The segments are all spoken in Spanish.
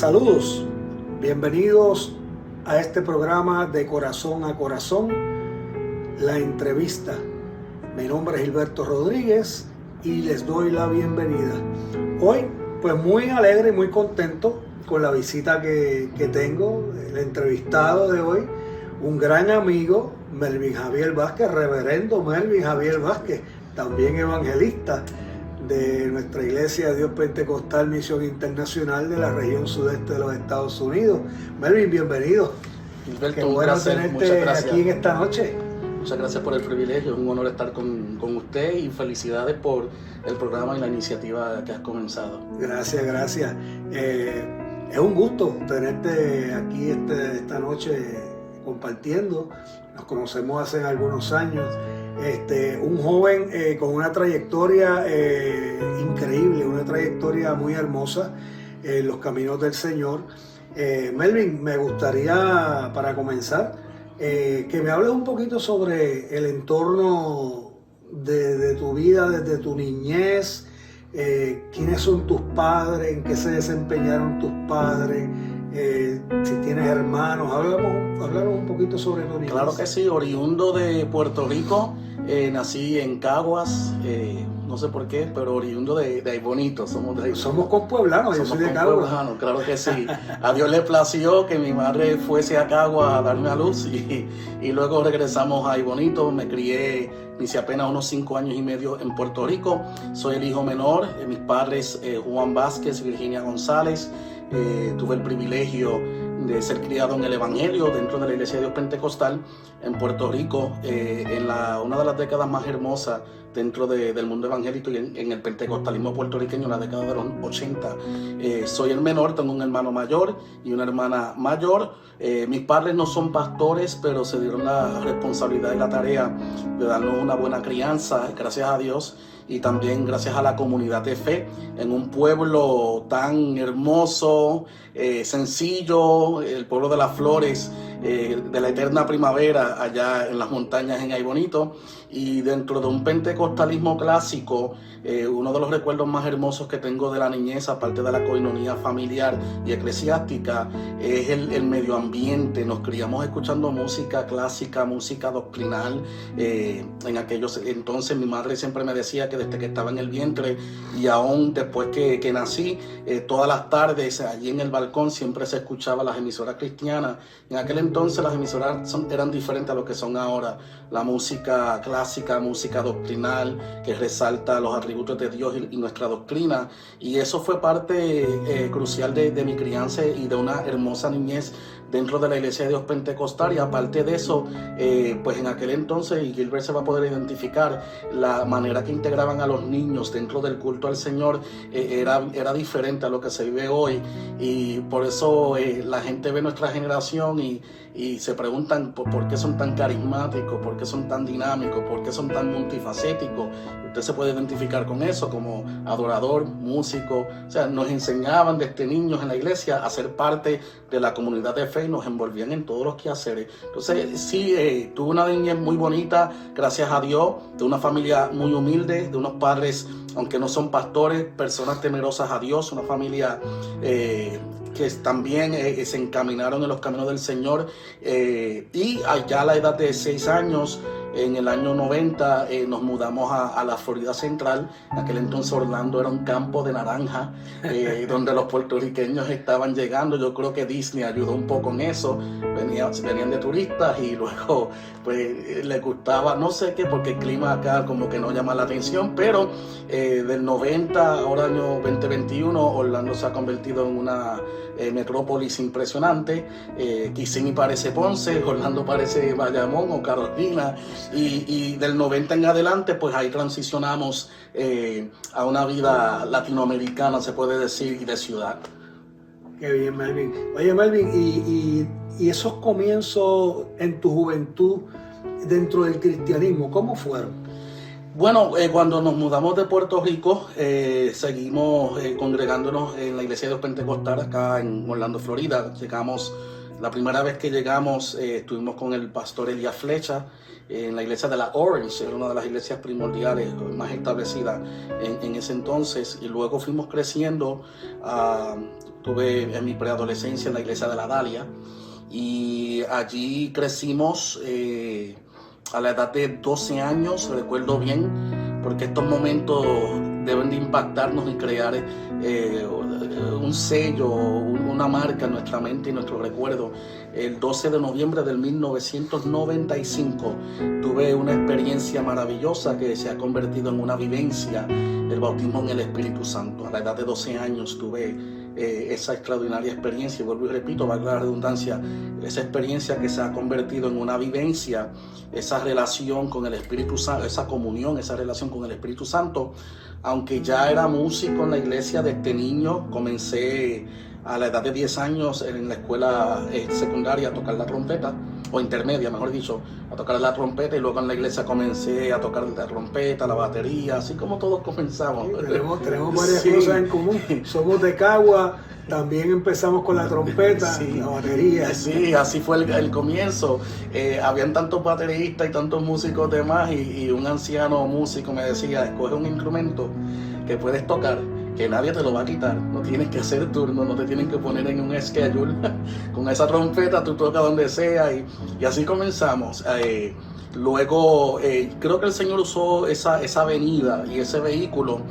Saludos, bienvenidos a este programa de Corazón a Corazón, la entrevista. Mi nombre es Gilberto Rodríguez y les doy la bienvenida. Hoy, pues muy alegre y muy contento con la visita que tengo, el entrevistado de hoy, un gran amigo, Melvin Javier Vázquez, reverendo Melvin Javier Vázquez, también evangelista de nuestra Iglesia de Dios Pentecostal Misión Internacional de la región sudeste de los Estados Unidos. Melvin, bienvenido. Gilberto, Qué un bueno placer, tenerte muchas gracias. aquí en esta noche. Muchas gracias por el privilegio, es un honor estar con usted y felicidades por el programa y la iniciativa que has comenzado. Gracias. Es un gusto tenerte aquí esta noche compartiendo. Nos conocemos hace algunos años. Un joven con una trayectoria increíble, una trayectoria muy hermosa en los caminos del Señor. Melvin, me gustaría, para comenzar, que me hables un poquito sobre el entorno de tu vida desde tu niñez. ¿Quiénes son tus padres? ¿En qué se desempeñaron tus padres? Si tienes hermanos, háblanos un poquito sobre tu niñez. Claro que sí, oriundo de Puerto Rico, nací en Caguas, no sé por qué, pero oriundo de Aybonito, Somos compueblanos, yo soy de Caguas. Claro que sí. A Dios le plació que mi madre fuese a Caguas a darme a luz y luego regresamos a Aybonito. Me crié, hice apenas unos 5 años y medio en Puerto Rico. Soy el hijo menor de mis padres, Juan Vázquez y Virginia González. Tuve el privilegio de ser criado en el Evangelio dentro de la Iglesia de Dios Pentecostal en Puerto Rico, en una de las décadas más hermosas dentro del mundo evangélico y en el pentecostalismo puertorriqueño, en la década de los 80. Soy el menor, tengo un hermano mayor y una hermana mayor. Mis padres no son pastores, pero se dieron la responsabilidad y la tarea de darnos una buena crianza, gracias a Dios. Y también gracias a la comunidad de fe en un pueblo tan hermoso, sencillo, el pueblo de las flores, de la eterna primavera allá en las montañas en Aybonito. Y dentro de un pentecostalismo clásico, uno de los recuerdos más hermosos que tengo de la niñez, aparte de la coinonía familiar y eclesiástica, es el medio ambiente. Nos criamos escuchando música clásica, música doctrinal. En aquellos entonces mi madre siempre me decía que desde que estaba en el vientre y aún después que nací, todas las tardes allí en el balcón siempre se escuchaba las emisoras cristianas. En aquel entonces las emisoras eran diferentes a lo que son ahora. La música clásica, música doctrinal que resalta los atributos de Dios y nuestra doctrina, y eso fue parte crucial de mi crianza y de una hermosa niñez dentro de la Iglesia de Dios Pentecostal. Y aparte de eso, pues en aquel entonces, y Gilbert se va a poder identificar, la manera que integraban a los niños dentro del culto al Señor era diferente a lo que se vive hoy, y por eso la gente ve nuestra generación y se preguntan por qué son tan carismáticos, por qué son tan dinámicos, por qué son tan multifacéticos. Usted se puede identificar con eso como adorador, músico. O sea, nos enseñaban desde niños en la iglesia a ser parte de la comunidad de fe y nos envolvían en todos los quehaceres. Entonces, sí, tuve una niñez muy bonita, gracias a Dios, de una familia muy humilde, de unos padres, aunque no son pastores, personas temerosas a Dios, una familia que también se encaminaron en los caminos del Señor, y allá a la edad de 6 años, en el año 90, nos mudamos a la Florida Central. En aquel entonces Orlando era un campo de naranja, donde los puertorriqueños estaban llegando. Yo creo que Disney ayudó un poco en eso. Venían de turistas y luego pues les gustaba, no sé qué, porque el clima acá como que no llama la atención, pero del 90, ahora año 2021, Orlando se ha convertido en una metrópolis impresionante. Kissimmee parece Ponce, Orlando parece Bayamón o Carolina, y del 90 en adelante pues ahí transicionamos a una vida latinoamericana, se puede decir, y de ciudad. Qué bien, Melvin. Oye, Melvin, y esos comienzos en tu juventud dentro del cristianismo, ¿cómo fueron? Bueno, cuando nos mudamos de Puerto Rico, seguimos congregándonos en la Iglesia de Dios Pentecostal acá en Orlando, Florida. La primera vez que llegamos, estuvimos con el pastor Elías Flecha en la iglesia de la Orange, era una de las iglesias primordiales más establecidas en ese entonces, y luego fuimos creciendo Tuve en mi preadolescencia en la iglesia de la Dalia y allí crecimos a la edad de 12 años, recuerdo bien, porque estos momentos deben de impactarnos y crear un sello, una marca en nuestra mente y nuestro recuerdo. El 12 de noviembre del 1995 tuve una experiencia maravillosa que se ha convertido en una vivencia, el bautismo en el Espíritu Santo. A la edad de 12 años tuve esa extraordinaria experiencia, y vuelvo y repito, valga la redundancia, esa experiencia que se ha convertido en una vivencia, esa relación con el Espíritu Santo, esa comunión, esa relación con el Espíritu Santo. Aunque ya era músico en la iglesia desde niño, comencé a la edad de 10 años en la escuela secundaria a tocar la trompeta, o intermedia, mejor dicho, a tocar la trompeta, y luego en la iglesia comencé a tocar la trompeta, la batería, así como todos comenzamos. Sí, tenemos varias cosas en común. Somos de Cagua, también empezamos con la trompeta, la batería. Sí, así fue el comienzo. Habían tantos bateristas y tantos músicos demás, y un anciano músico me decía, escoge un instrumento que puedes tocar, que nadie te lo va a quitar, no tienes que hacer turno, no te tienen que poner en un schedule. Con esa trompeta tú tocas donde sea, y así comenzamos. Luego creo que el Señor usó esa venida y ese vehículo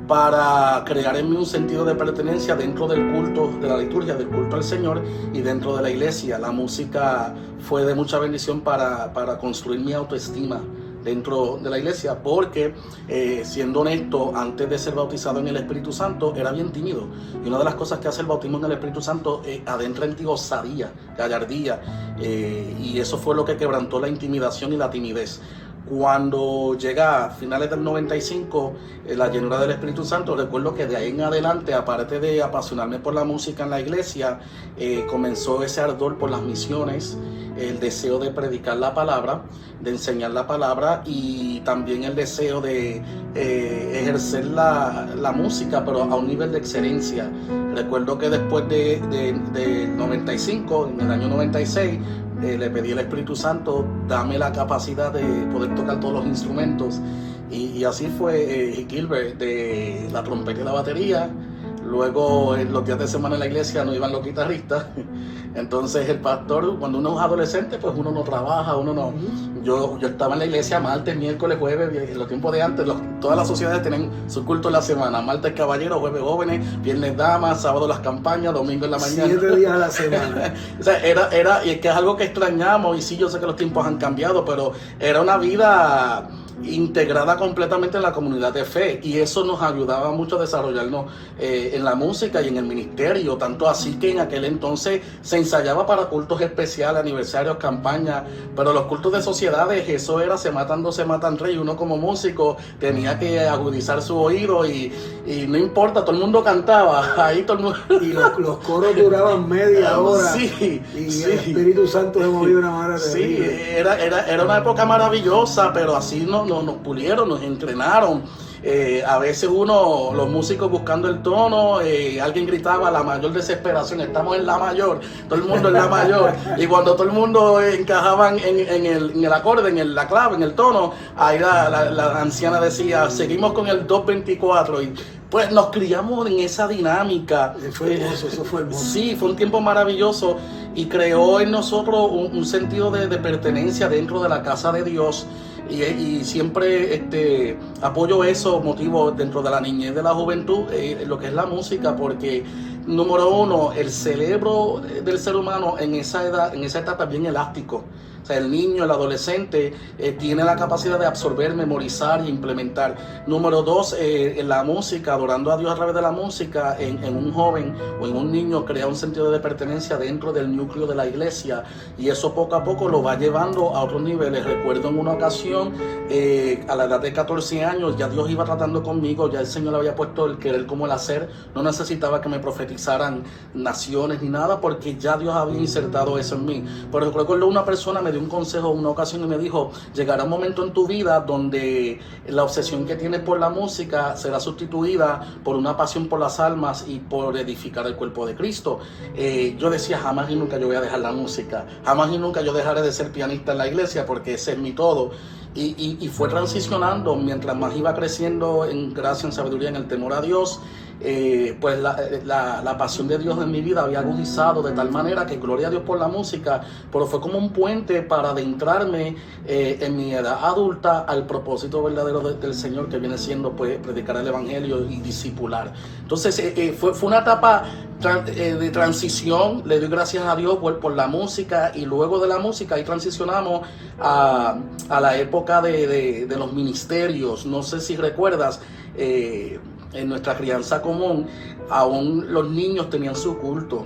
para crear en mí un sentido de pertenencia dentro del culto, de la liturgia, del culto al Señor, y dentro de la iglesia. La música fue de mucha bendición para construir mi autoestima dentro de la iglesia, porque siendo honesto, antes de ser bautizado en el Espíritu Santo era bien tímido, y una de las cosas que hace el bautismo en el Espíritu Santo adentra en ti osadía, gallardía, y eso fue lo que quebrantó la intimidación y la timidez. Cuando llega a finales del 95, la llenura del Espíritu Santo, recuerdo que de ahí en adelante, aparte de apasionarme por la música en la iglesia, comenzó ese ardor por las misiones, el deseo de predicar la palabra, de enseñar la palabra, y también el deseo de ejercer la música, pero a un nivel de excelencia. Recuerdo que después del 95, en el año 96, le pedí al Espíritu Santo, dame la capacidad de poder tocar todos los instrumentos, y así fue Gilbert, de la trompeta y la batería. Luego, en los días de semana en la iglesia no iban los guitarristas, entonces el pastor, cuando uno es adolescente, pues uno no trabaja, uno no. Yo estaba en la iglesia martes, miércoles, jueves, en los tiempos de antes, todas las sociedades tienen su culto en la semana: martes caballeros, jueves jóvenes, viernes damas, sábado las campañas, domingo en la mañana. 7 días a la semana. O sea, y es que es algo que extrañamos, y sí, yo sé que los tiempos han cambiado, pero era una vida integrada completamente en la comunidad de fe, y eso nos ayudaba mucho a desarrollarnos en la música y en el ministerio, tanto así que en aquel entonces se ensayaba para cultos especiales, aniversarios, campañas, pero los cultos de sociedades, eso era se matan dos, se matan tres, y uno como músico tenía que agudizar su oído, y no importa, todo el mundo cantaba, ahí todo el mundo... Y los coros duraban media hora, sí, y sí. el Espíritu Santo se movió de una manera terrible. Sí, era una época maravillosa, pero así nos pulieron, nos entrenaron. A veces los músicos buscando el tono, alguien gritaba la mayor desesperación, estamos en la mayor, todo el mundo en la mayor, y cuando todo el mundo encajaban en el acorde, en la clave, en el tono, ahí la anciana decía, seguimos con el 224, y pues nos criamos en esa dinámica. Fue hermoso, eso fue hermoso. Sí, fue un tiempo maravilloso, y creó en nosotros un sentido de pertenencia dentro de la casa de Dios. Y siempre apoyo eso, motivo dentro de la niñez, de la juventud, lo que es la música, porque número uno, el cerebro del ser humano en esa edad, en esa etapa es bien elástico. O sea, el niño, el adolescente tiene la capacidad de absorber, memorizar e implementar. Número dos, la música, adorando a Dios a través de la música, en un joven o en un niño crea un sentido de pertenencia dentro del núcleo de la iglesia, y eso poco a poco lo va llevando a otros niveles. Recuerdo en una ocasión, a la edad de 14 años, ya Dios iba tratando conmigo, ya el Señor le había puesto el querer como el hacer, no necesitaba que me profetizaran naciones ni nada, porque ya Dios había insertado eso en mí. Pero recuerdo una persona me dio un consejo en una ocasión y me dijo, llegará un momento en tu vida donde la obsesión que tienes por la música será sustituida por una pasión por las almas y por edificar el cuerpo de Cristo. Yo decía, jamás y nunca yo voy a dejar la música, jamás y nunca yo dejaré de ser pianista en la iglesia, porque ese es mi todo. Y fue transicionando mientras más iba creciendo en gracia, en sabiduría, en el temor a Dios. pues la pasión de Dios en mi vida había agudizado de tal manera que gloria a Dios por la música, pero fue como un puente para adentrarme en mi edad adulta al propósito verdadero del Señor, que viene siendo pues predicar el evangelio y discipular. Entonces fue una etapa de transición. Le doy gracias a Dios por la música, y luego de la música ahí transicionamos a la época de los ministerios. No sé si recuerdas, en nuestra crianza común aún los niños tenían su culto.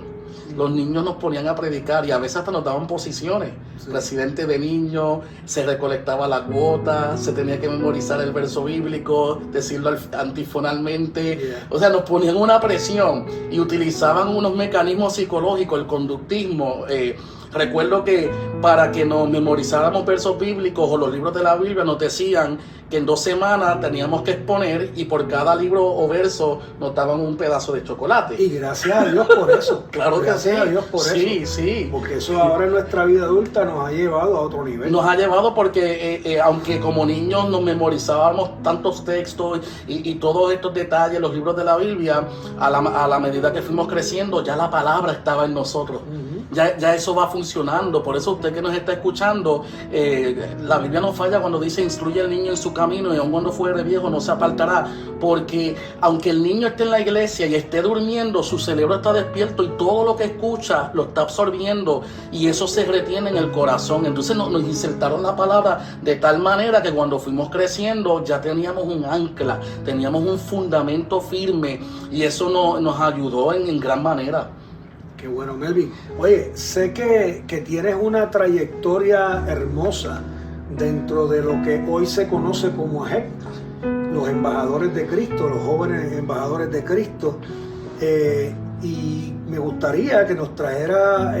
Los niños nos ponían a predicar y a veces hasta nos daban posiciones. Sí. Presidente de niños, se recolectaba la cuota, se tenía que memorizar el verso bíblico, decirlo antifonalmente. Yeah. O sea, nos ponían una presión y utilizaban unos mecanismos psicológicos, el conductismo. Recuerdo que para que nos memorizáramos versos bíblicos o los libros de la Biblia nos decían que en 2 semanas teníamos que exponer, y por cada libro o verso nos daban un pedazo de chocolate. Y gracias a Dios por eso. Claro que gracias sí. a Dios por sí, eso. Sí. Porque eso ahora en nuestra vida adulta nos ha llevado a otro nivel. Nos ha llevado porque aunque como niños nos memorizábamos tantos textos y todos estos detalles, los libros de la Biblia, a la medida que fuimos creciendo, ya la palabra estaba en nosotros. Ya eso va funcionando. Por eso usted que nos está escuchando, la Biblia no falla cuando dice: instruye al niño en su camino, y aun cuando fuere viejo no se apartará. Porque aunque el niño esté en la iglesia y esté durmiendo, su cerebro está despierto y todo lo que escucha lo está absorbiendo, y eso se retiene en el corazón. Entonces nos insertaron la palabra de tal manera que cuando fuimos creciendo ya teníamos un ancla, teníamos un fundamento firme, y eso nos ayudó en gran manera. Qué bueno, Melvin. Oye, sé que tienes una trayectoria hermosa dentro de lo que hoy se conoce como AGEC, los embajadores de Cristo, los jóvenes embajadores de Cristo. Y me gustaría que nos trajera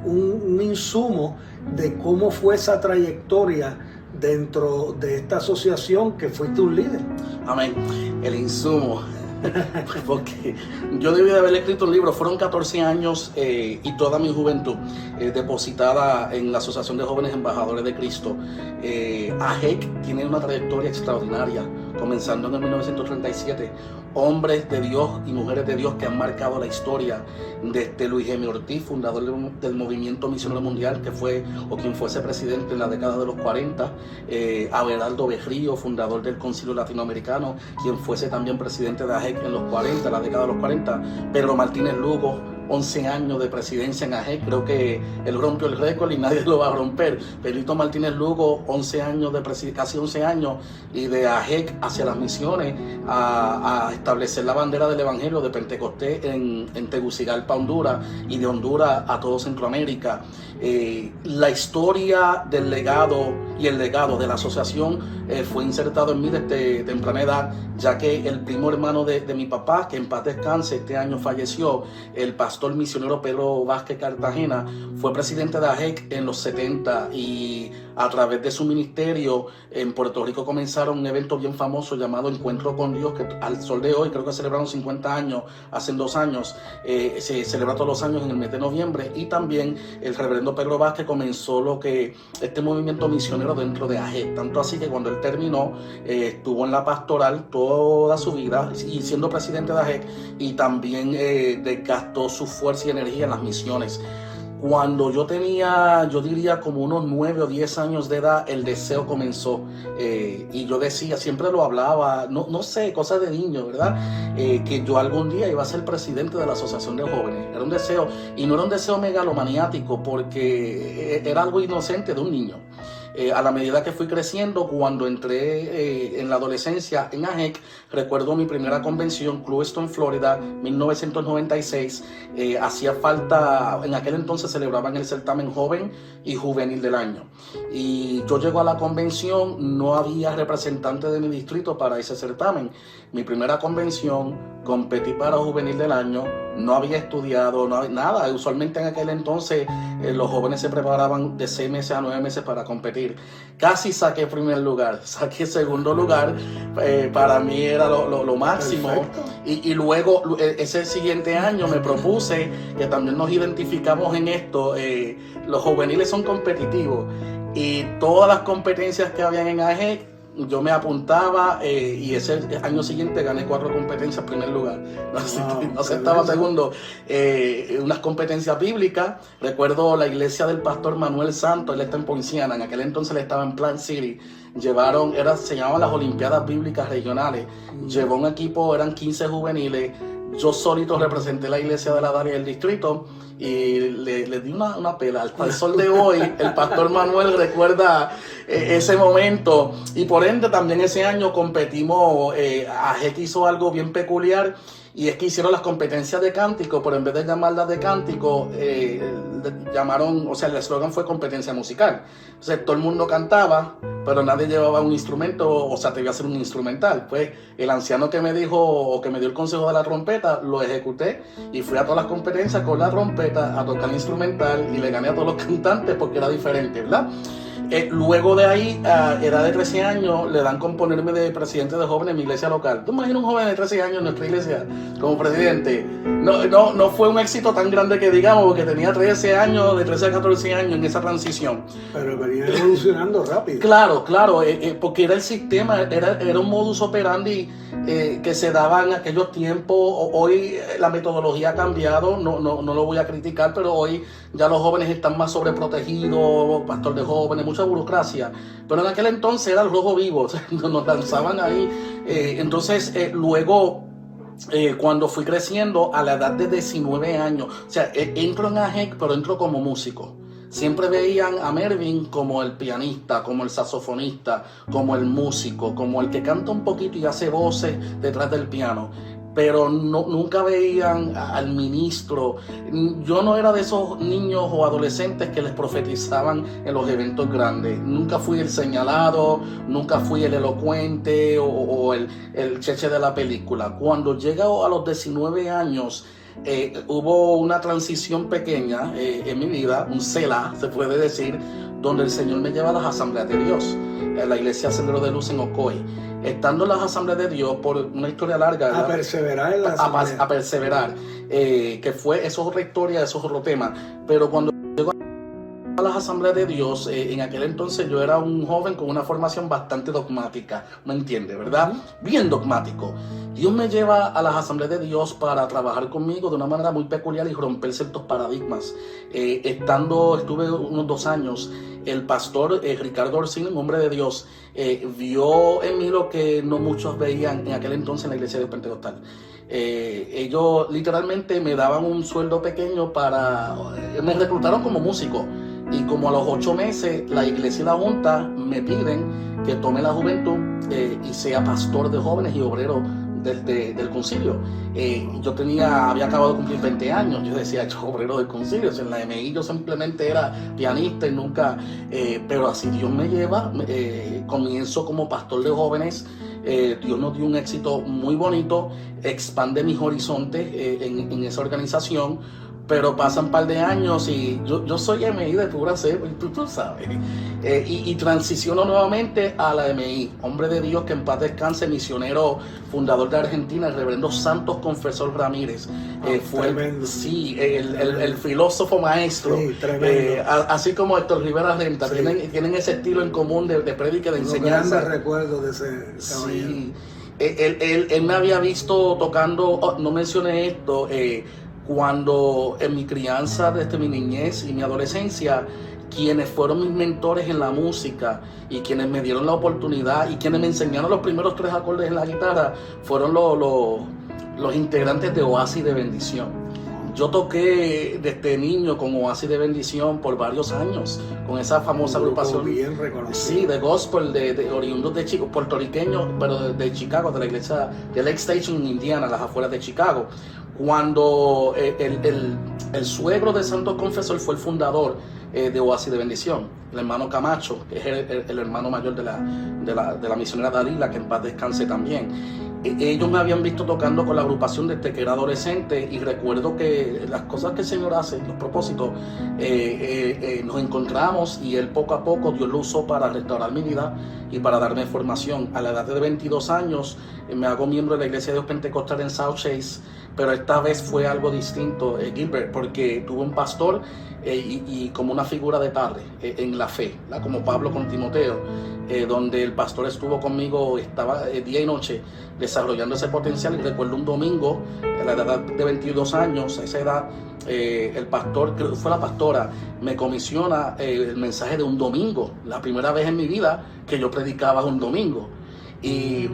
un insumo de cómo fue esa trayectoria dentro de esta asociación que fuiste un líder. Amén. El insumo. Porque yo debí de haber escrito un libro. Fueron 14 años y toda mi juventud depositada en la Asociación de Jóvenes Embajadores de Cristo. AGEC tiene una trayectoria extraordinaria, comenzando en el 1937. Hombres de Dios y mujeres de Dios que han marcado la historia, desde Luis M. Ortiz, fundador del Movimiento Misionero Mundial, que fue o quien fuese presidente en la década de los 40, Abelardo Berrío, fundador del Concilio Latinoamericano, quien fuese también presidente de AGEC en los 40, la década de los 40, Pedro Martínez Lugo, 11 años de presidencia en AGEC. Creo que él rompió el récord y nadie lo va a romper. Pedrito Martínez Lugo, 11 años de casi 11 años, y de AGEC hacia las misiones, a establecer la bandera del Evangelio de Pentecostés en Tegucigalpa, Honduras, y de Honduras a todo Centroamérica. La historia del legado y el legado de la asociación fue insertado en mí desde temprana edad, ya que el primo hermano de mi papá, que en paz descanse, este año falleció, el pastor misionero Pedro Vázquez Cartagena, fue presidente de AGEC en los 70, y a través de su ministerio en Puerto Rico comenzaron un evento bien famoso llamado Encuentro con Dios, que al sol de hoy creo que celebraron 50 años, hace 2 años, se celebra todos los años en el mes de noviembre. Y también el reverendo Pedro Vázquez comenzó este movimiento misionero dentro de AGEC, tanto así que cuando él terminó, estuvo en la pastoral toda su vida y siendo presidente de AGEC, y también desgastó su fuerza y energía en las misiones. Cuando yo tenía, yo diría como unos 9 o 10 años de edad, el deseo comenzó, y yo decía, siempre lo hablaba, no sé, cosas de niño, ¿verdad? Que yo algún día iba a ser presidente de la Asociación de Jóvenes. Era un deseo, y no era un deseo megalomaniático, porque era algo inocente de un niño. A la medida que fui creciendo, cuando entré en la adolescencia en AGEC, recuerdo mi primera convención, Clewiston, Florida, 1996. Hacía falta, en aquel entonces celebraban el certamen joven y juvenil del año. Y yo llego a la convención, no había representante de mi distrito para ese certamen. Mi primera convención, competí para juvenil del año, no había estudiado, no había nada. Usualmente en aquel entonces los jóvenes se preparaban de 6 meses a 9 meses para competir. Casi saqué primer lugar, saqué segundo lugar, para mí era lo máximo. Y luego ese siguiente año me propuse, que también nos identificamos en esto, los juveniles son competitivos, y todas las competencias que habían en AGEC yo me apuntaba y ese año siguiente gané 4 competencias en primer lugar. No sé, estaba segundo. Unas competencias bíblicas. Recuerdo la iglesia del pastor Manuel Santos, él está en Poinciana, en aquel entonces él estaba en Plant City. Se llamaban las Olimpiadas Bíblicas Regionales. Llevó un equipo, eran 15 juveniles. Yo solito representé la iglesia de la área del distrito y le di una pela. Hasta el sol de hoy, el pastor Manuel recuerda ese momento. Y por ende, también ese año competimos. AGEC hizo algo bien peculiar y es que hicieron las competencias de cántico, pero en vez de llamarlas de cántico, llamaron, o sea, el eslogan fue competencia musical. Entonces todo el mundo cantaba, pero nadie llevaba un instrumento o se atrevía a hacer un instrumental. Pues el anciano que me dijo o que me dio el consejo de la trompeta, lo ejecuté y fui a todas las competencias con la trompeta a tocar el instrumental y le gané a todos los cantantes porque era diferente, ¿verdad? Luego de ahí, a edad de 13 años, le dan con ponerme de presidente de jóvenes en mi iglesia local. ¿Tú imaginas un joven de 13 años en nuestra iglesia como presidente? No fue un éxito tan grande que digamos, porque tenía 13 años, de 13 a 14 años en esa transición. Pero venía evolucionando rápido. Claro, porque era el sistema, era un modus operandi que se daba en aquellos tiempos. Hoy la metodología ha cambiado, no lo voy a criticar, pero hoy ya los jóvenes están más sobreprotegidos, pastor de jóvenes, mucha burocracia. Pero en aquel entonces era el rojo vivo, o sea, nos lanzaban ahí. Entonces, luego, cuando fui creciendo, a la edad de 19 años, o sea, entro en AGEC, pero entro como músico. Siempre veían a Mervin como el pianista, como el saxofonista, como el músico, como el que canta un poquito y hace voces detrás del piano. Pero nunca veían al ministro. Yo no era de esos niños o adolescentes que les profetizaban en los eventos grandes. Nunca fui el señalado, nunca fui el elocuente o el cheche de la película. Cuando llegué a los 19 años, hubo una transición pequeña en mi vida, un Selah, se puede decir, donde el Señor me lleva a las Asambleas de Dios, a la iglesia Sendero de Luz en Ocoy. Estando en las Asambleas de Dios, por una historia larga, ¿verdad? A perseverar en las Asambleas. A perseverar, que fue, eso es otra historia, eso es otro tema. Pero cuando llego a las Asambleas de Dios, en aquel entonces yo era un joven con una formación bastante dogmática, ¿me entiende, verdad? Bien dogmático. Dios me lleva a las Asambleas de Dios para trabajar conmigo de una manera muy peculiar y romper ciertos paradigmas. Estuve unos 2 años, el pastor Ricardo Orsini, un hombre de Dios, vio en mí lo que no muchos veían en aquel entonces en la iglesia de Pentecostal. Ellos literalmente me daban un sueldo pequeño me reclutaron como músico. Y como a los 8 meses la iglesia y la junta me piden que tome la juventud y sea pastor de jóvenes y obrero del concilio. Yo había acabado de cumplir 20 años. Yo decía, yo obrero del concilio. O sea, en la MI yo simplemente era pianista y nunca, pero así Dios me lleva. Comienzo como pastor de jóvenes. Dios nos dio un éxito muy bonito, expande mis horizontes en esa organización. Pero pasan un par de años y yo soy MI de pura cepa, tú sabes. Y transiciono nuevamente a la MI. Hombre de Dios, que en paz descanse, misionero, fundador de Argentina, el reverendo Santos Confesor Ramírez. Fue el filósofo maestro. Sí, así como Héctor Rivera Renta. Sí. Tienen ese estilo en común de prédica, de enseñanza. Grandes recuerdos de ese caballero. Sí. Él me había visto tocando, no mencioné esto, cuando en mi crianza, desde mi niñez y mi adolescencia, quienes fueron mis mentores en la música y quienes me dieron la oportunidad y quienes me enseñaron los primeros 3 acordes en la guitarra fueron los integrantes de Oasis de Bendición. Yo toqué desde niño con Oasis de Bendición por varios años, con esa famosa agrupación bien reconocido. Sí, de gospel, de oriundos de Chicago, puertorriqueños, pero de Chicago, de la iglesia de Lake Station en Indiana, las afueras de Chicago. Cuando el suegro de Santos Confesor fue el fundador de Oasis de Bendición, el hermano Camacho, que es el hermano mayor de la misionera Dalila, que en paz descanse también. Ellos me habían visto tocando con la agrupación desde que era adolescente y recuerdo que las cosas que el Señor hace, los propósitos, nos encontramos y él poco a poco Dios lo usó para restaurar mi vida y para darme formación. A la edad de 22 años me hago miembro de la Iglesia de Dios Pentecostal en South Chase, pero esta vez fue algo distinto, Gilbert, porque tuve un pastor y como una figura de padre en la fe, ¿verdad? Como Pablo con Timoteo, donde el pastor estuvo conmigo, estaba día y noche desarrollando ese potencial. Y recuerdo un domingo, a la edad de 22 años, a esa edad, el pastor, creo que fue la pastora, me comisiona el mensaje de un domingo, la primera vez en mi vida que yo predicaba un domingo. Y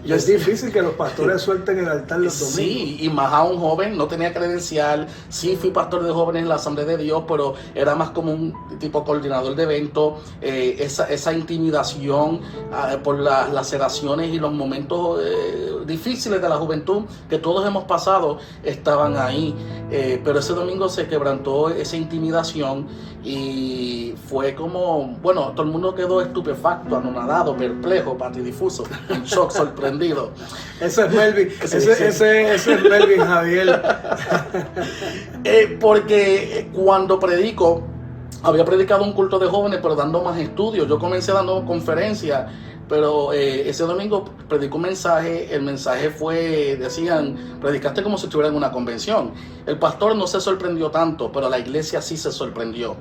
es difícil que los pastores suelten el altar los domingos. Sí, y más a un joven, no tenía credencial. Sí, fui pastor de jóvenes en la Asamblea de Dios, pero era más como un tipo coordinador de eventos. Esa intimidación por las laceraciones y los momentos difíciles de la juventud que todos hemos pasado estaban ahí. Pero ese domingo se quebrantó esa intimidación y fue como, bueno, todo el mundo quedó estupefacto, anonadado, perplejo, patidifuso, en shock, sorprendido. Ese es Melvin, ese es Melvin Javier. Porque cuando predico, había predicado un culto de jóvenes, pero dando más estudios. Yo comencé dando conferencias, pero ese domingo predicó un mensaje. El mensaje fue, decían, predicaste como si estuviera en una convención. El pastor no se sorprendió tanto, pero la iglesia sí se sorprendió.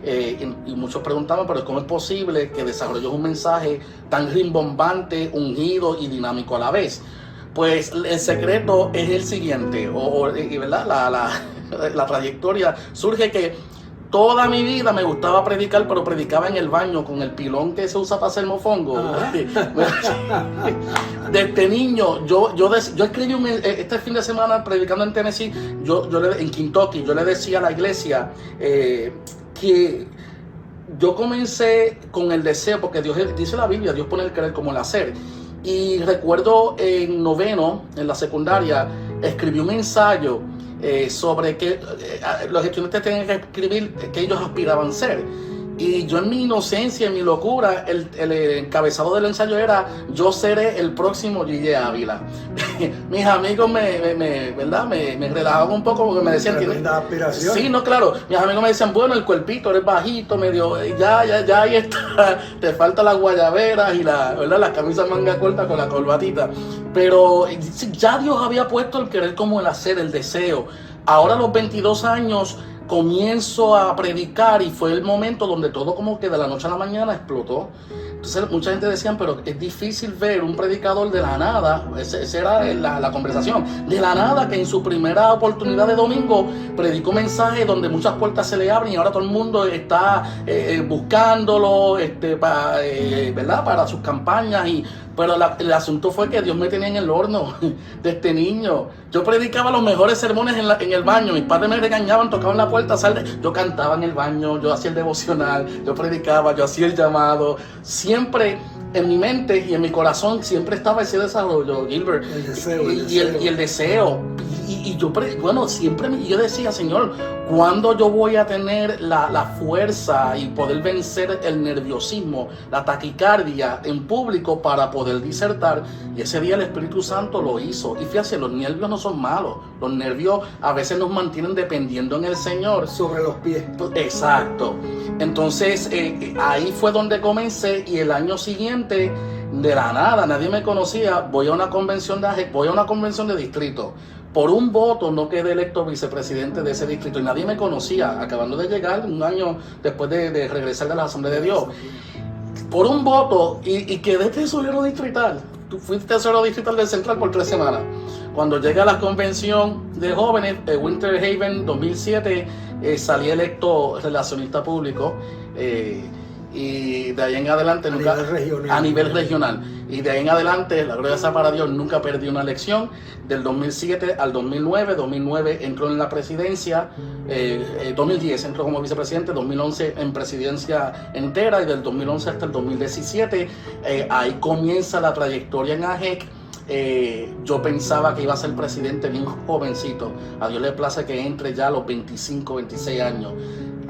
Y muchos preguntaban, pero ¿cómo es posible que desarrolló un mensaje tan rimbombante, ungido y dinámico a la vez? Pues el secreto es el siguiente, ¿verdad? La trayectoria surge que toda mi vida me gustaba predicar, pero predicaba en el baño con el pilón que se usa para hacer mofongo. Desde niño, yo escribí este fin de semana predicando en Tennessee, en Kentucky, yo le decía a la iglesia que yo comencé con el deseo, porque Dios dice la Biblia, Dios pone el querer como el hacer. Y recuerdo en noveno, en la secundaria, escribí un ensayo sobre que los estudiantes tenían que escribir que ellos aspiraban a ser. Y yo en mi inocencia, en mi locura, el encabezado del ensayo era: yo seré el próximo Gille Ávila. Mis amigos me relajaban un poco porque me decían... Tremenda aspiración. Sí, no, claro. Mis amigos me decían, bueno, el cuerpito, eres bajito, medio... Ya, ahí está. Te falta las guayaberas y la camisa manga corta con la corbatita. Pero ya Dios había puesto el querer como el hacer, el deseo. Ahora a los 22 años... comienzo a predicar y fue el momento donde todo como que de la noche a la mañana explotó. Entonces mucha gente decía, pero es difícil ver un predicador de la nada, esa era la conversación, de la nada, que en su primera oportunidad de domingo predicó mensajes donde muchas puertas se le abren y ahora todo el mundo está buscándolo ¿verdad? Para sus campañas. Pero el asunto fue que Dios me tenía en el horno desde niño. Yo predicaba los mejores sermones en el baño. Mis padres me regañaban, tocaban la puerta, yo cantaba en el baño, yo hacía el devocional, yo predicaba, yo hacía el llamado. Siempre en mi mente y en mi corazón siempre estaba ese desarrollo, Gilbert. El deseo. Y el deseo. Y yo, bueno, siempre yo decía, Señor, ¿cuándo yo voy a tener la fuerza y poder vencer el nerviosismo, la taquicardia en público para poder disertar? Y ese día el Espíritu Santo lo hizo. Y fíjate, los nervios no son malos. Los nervios a veces nos mantienen dependiendo en el Señor. Sobre los pies. Exacto. Entonces, ahí fue donde comencé y el año siguiente, de la nada, nadie me conocía, voy a una convención de distrito. Por un voto no quedé electo vicepresidente de ese distrito y nadie me conocía, acabando de llegar un año después de regresar de la Asamblea de Dios. Por un voto y quedé tesorero distrital. Fui tesorero distrital del Central por 3 semanas. Cuando llegué a la convención de jóvenes, Winter Haven 2007, salí electo relacionista público. Y de ahí en adelante a nivel regional y de ahí en adelante, la gloria sea para Dios, nunca perdí una elección. Del 2007 al 2009 entró en la presidencia, 2010 entró como vicepresidente, 2011 en presidencia entera y del 2011 hasta el 2017 ahí comienza la trayectoria en AGEC. Yo pensaba que iba a ser presidente bien jovencito. A Dios le place que entre ya a los 25, 26 años.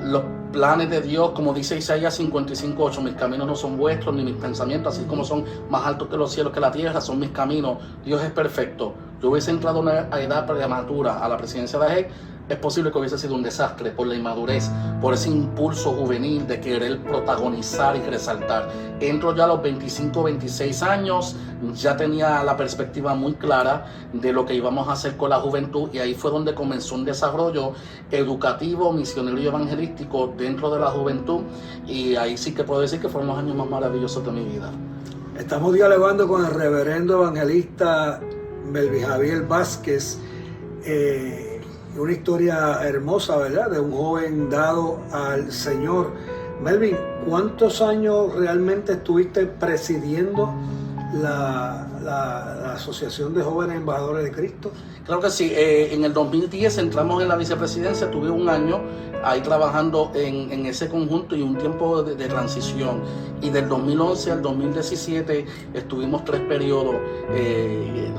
Los planes de Dios, como dice Isaías 55:8, mis caminos no son vuestros, ni mis pensamientos, así como son más altos que los cielos que la tierra, son mis caminos. Dios es perfecto. Yo hubiese entrado a una edad prematura a la presidencia de AGEC, es posible que hubiese sido un desastre por la inmadurez, por ese impulso juvenil de querer protagonizar y resaltar. Entro ya a los 25, 26 años, ya tenía la perspectiva muy clara de lo que íbamos a hacer con la juventud, y ahí fue donde comenzó un desarrollo educativo, misionero y evangelístico dentro de la juventud, y ahí sí que puedo decir que fueron los años más maravillosos de mi vida. Estamos dialogando con el reverendo evangelista Melvin Javier Vázquez, una historia hermosa, ¿verdad?, de un joven dado al Señor. Melvin, ¿cuántos años realmente estuviste presidiendo la Asociación de Jóvenes Embajadores de Cristo? Claro que sí, en el 2010 entramos en la vicepresidencia, tuve un año ahí trabajando en ese conjunto y un tiempo de transición, y del 2011 al 2017 estuvimos 3 periodos,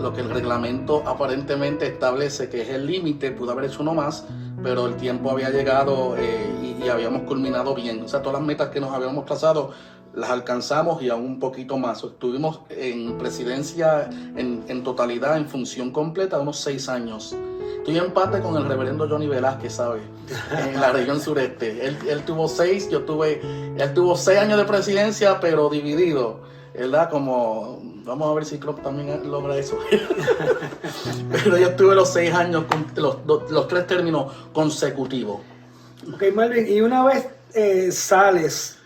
lo que el reglamento aparentemente establece que es el límite. Pude haber hecho uno más, pero el tiempo había llegado y habíamos culminado bien, o sea, todas las metas que nos habíamos trazado las alcanzamos y aún un poquito más. Estuvimos en presidencia en totalidad, en función completa, unos 6 años. Estoy en empate con el reverendo Johnny Velázquez, ¿sabes? En la región sureste. Él tuvo 6, él tuvo 6 años de presidencia, pero dividido, ¿verdad? Como, vamos a ver si Klopp también logra eso. Pero yo tuve los 6 años, los 3 términos consecutivos. Ok, Melvin, y una vez sales,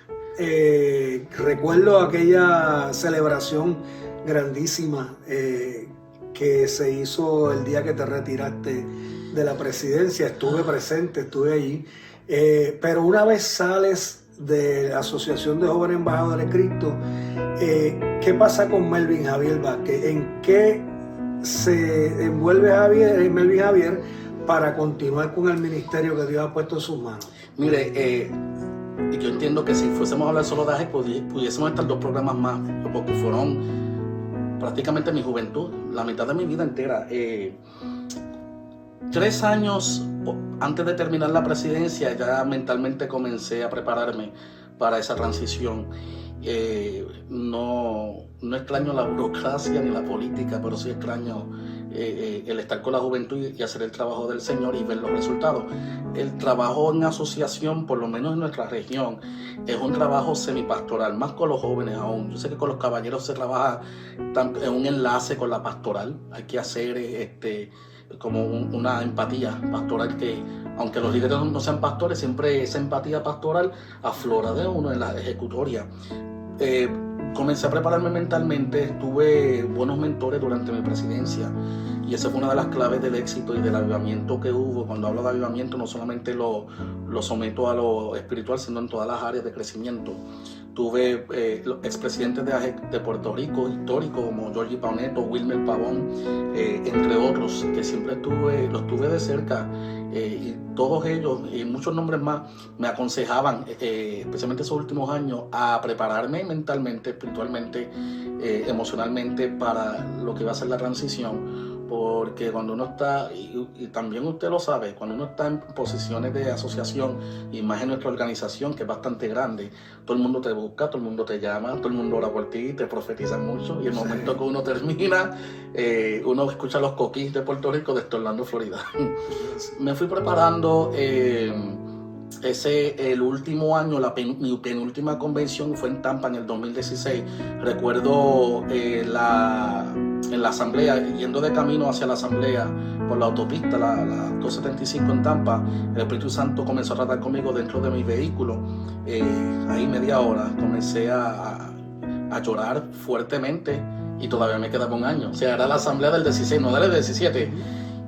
recuerdo aquella celebración grandísima que se hizo el día que te retiraste de la presidencia. Estuve presente, estuve allí, pero una vez sales de la Asociación de Jóvenes Embajadores de Cristo, ¿qué pasa con Melvin Javier Vázquez? ¿En qué se envuelve Melvin Javier para continuar con el ministerio que Dios ha puesto en sus manos? Mire, yo entiendo que si fuésemos a hablar solo de AGE, pudiésemos estar 2 programas más, porque fueron prácticamente mi juventud, la mitad de mi vida entera. 3 años antes de terminar la presidencia, ya mentalmente comencé a prepararme para esa transición. No extraño la burocracia ni la política, pero sí extraño el estar con la juventud y hacer el trabajo del Señor y ver los resultados. El trabajo en asociación, por lo menos en nuestra región, es un trabajo semipastoral, más con los jóvenes aún. Yo sé que con los caballeros se trabaja en un enlace con la pastoral. Hay que hacer como una empatía pastoral, que aunque los líderes no sean pastores, siempre esa empatía pastoral aflora de uno en la ejecutoria. Comencé a prepararme mentalmente, tuve buenos mentores durante mi presidencia, y esa fue una de las claves del éxito y del avivamiento que hubo. Cuando hablo de avivamiento, no solamente lo someto a lo espiritual, sino en todas las áreas de crecimiento. Tuve los expresidentes de Puerto Rico históricos como Georgie Pauneto, Wilmer Pavón, entre otros, que siempre los tuve de cerca, y todos ellos y muchos nombres más me aconsejaban, especialmente esos últimos años, a prepararme mentalmente, espiritualmente, emocionalmente para lo que iba a ser la transición. Porque cuando uno está, y también usted lo sabe, cuando uno está en posiciones de asociación, y más en nuestra organización, que es bastante grande, todo el mundo te busca, todo el mundo te llama, todo el mundo ora por ti, te profetiza mucho, y el momento que uno termina, uno escucha los coquís de Puerto Rico desde Orlando, Florida. Me fui preparando. El último año, mi penúltima convención fue en Tampa en el 2016. Recuerdo en la asamblea, yendo de camino hacia la asamblea por la autopista, la 275 en Tampa, el Espíritu Santo comenzó a tratar conmigo dentro de mi vehículo. Ahí media hora comencé a llorar fuertemente, y todavía me quedaba un año. O sea, era la asamblea del 16, no del 17.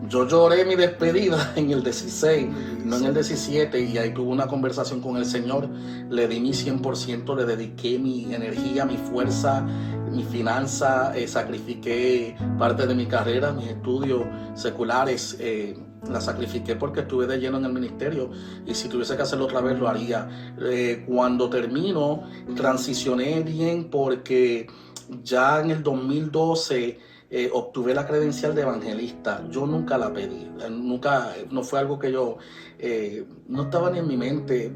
Yo lloré mi despedida en el 16, no en el 17, y ahí tuve una conversación con el Señor. Le di mi 100%, le dediqué mi energía, mi fuerza, mi finanza, sacrifiqué parte de mi carrera, mis estudios seculares, la sacrifiqué porque estuve de lleno en el ministerio, y si tuviese que hacerlo otra vez lo haría. Cuando termino, transicioné bien, porque ya en el 2012 obtuve la credencial de evangelista. Yo nunca la pedí, no fue algo que yo, no estaba ni en mi mente,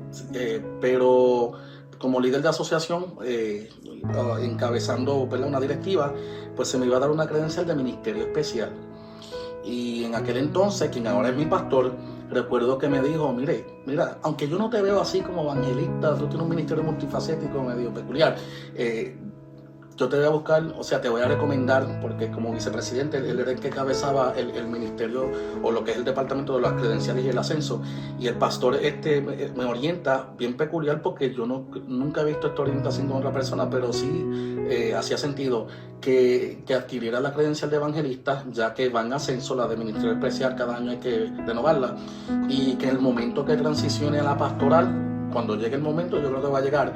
pero como líder de asociación, encabezando una directiva, pues se me iba a dar una credencial de ministerio especial. Y en aquel entonces, quien ahora es mi pastor, recuerdo que me dijo, mira, aunque yo no te veo así como evangelista, tú tienes un ministerio multifacético medio peculiar, yo te voy a buscar, o sea, te voy a recomendar, porque como vicepresidente, él era el que cabezaba el ministerio o lo que es el departamento de las credenciales y el ascenso, y el pastor me orienta bien peculiar, porque yo nunca he visto esta orientación con otra persona, pero sí hacía sentido que adquiriera la credencial de evangelista, ya que va en ascenso, la de ministerio especial cada año hay que renovarla, y que en el momento que transicione a la pastoral, cuando llegue el momento, yo creo que va a llegar,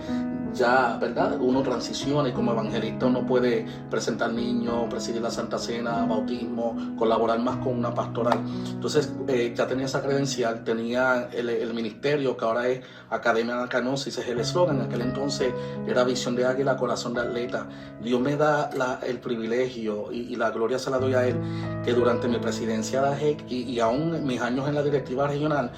ya, ¿verdad? Uno transiciona y como evangelista uno puede presentar niños, presidir la Santa Cena, bautismo, colaborar más con una pastoral. Entonces ya tenía esa credencial, tenía el ministerio, que ahora es Academia Anacanosis, es el eslogan. En aquel entonces era Visión de Águila, Corazón de Atleta. Dios me da el privilegio y la gloria se la doy a Él, que durante mi presidencia de AGEC y aún mis años en la directiva regional,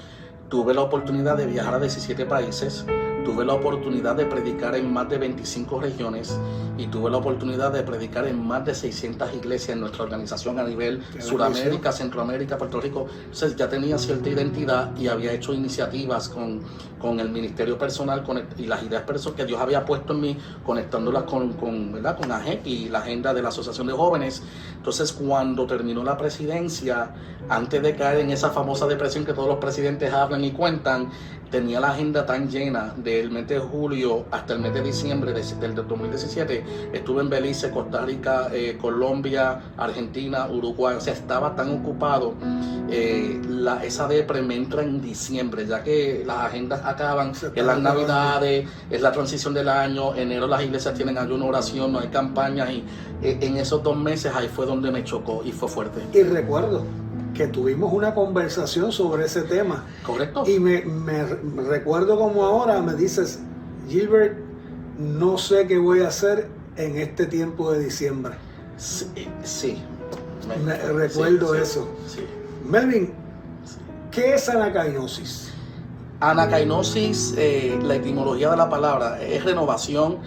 tuve la oportunidad de viajar a 17 países, tuve la oportunidad de predicar en más de 25 regiones y tuve la oportunidad de predicar en más de 600 iglesias en nuestra organización a nivel Sudamérica, Centroamérica, Puerto Rico. Entonces ya tenía cierta identidad y había hecho iniciativas con el ministerio personal y las ideas personales que Dios había puesto en mí, conectándolas ¿verdad? Con AGEC y la agenda de la Asociación de Jóvenes. Entonces cuando terminó la presidencia, antes de caer en esa famosa depresión que todos los presidentes hablan y cuentan, tenía la agenda tan llena del mes de julio hasta el mes de diciembre del 2017. Estuve en Belice, Costa Rica, Colombia, Argentina, Uruguay. O sea, estaba tan ocupado. Esa depre me entra en diciembre, ya que las agendas acaban, es las navidades, es la transición del año, enero las iglesias tienen ayuno, oración, no hay campañas, y en esos 2 meses ahí fue donde me chocó y fue fuerte. Y recuerdo que tuvimos una conversación sobre ese tema. Correcto. Y me recuerdo como ahora me dices, Gilbert, no sé qué voy a hacer en este tiempo de diciembre. Sí. Recuerdo eso. Sí. Melvin, ¿qué es anacainosis? Anacainosis, la etimología de la palabra es renovación.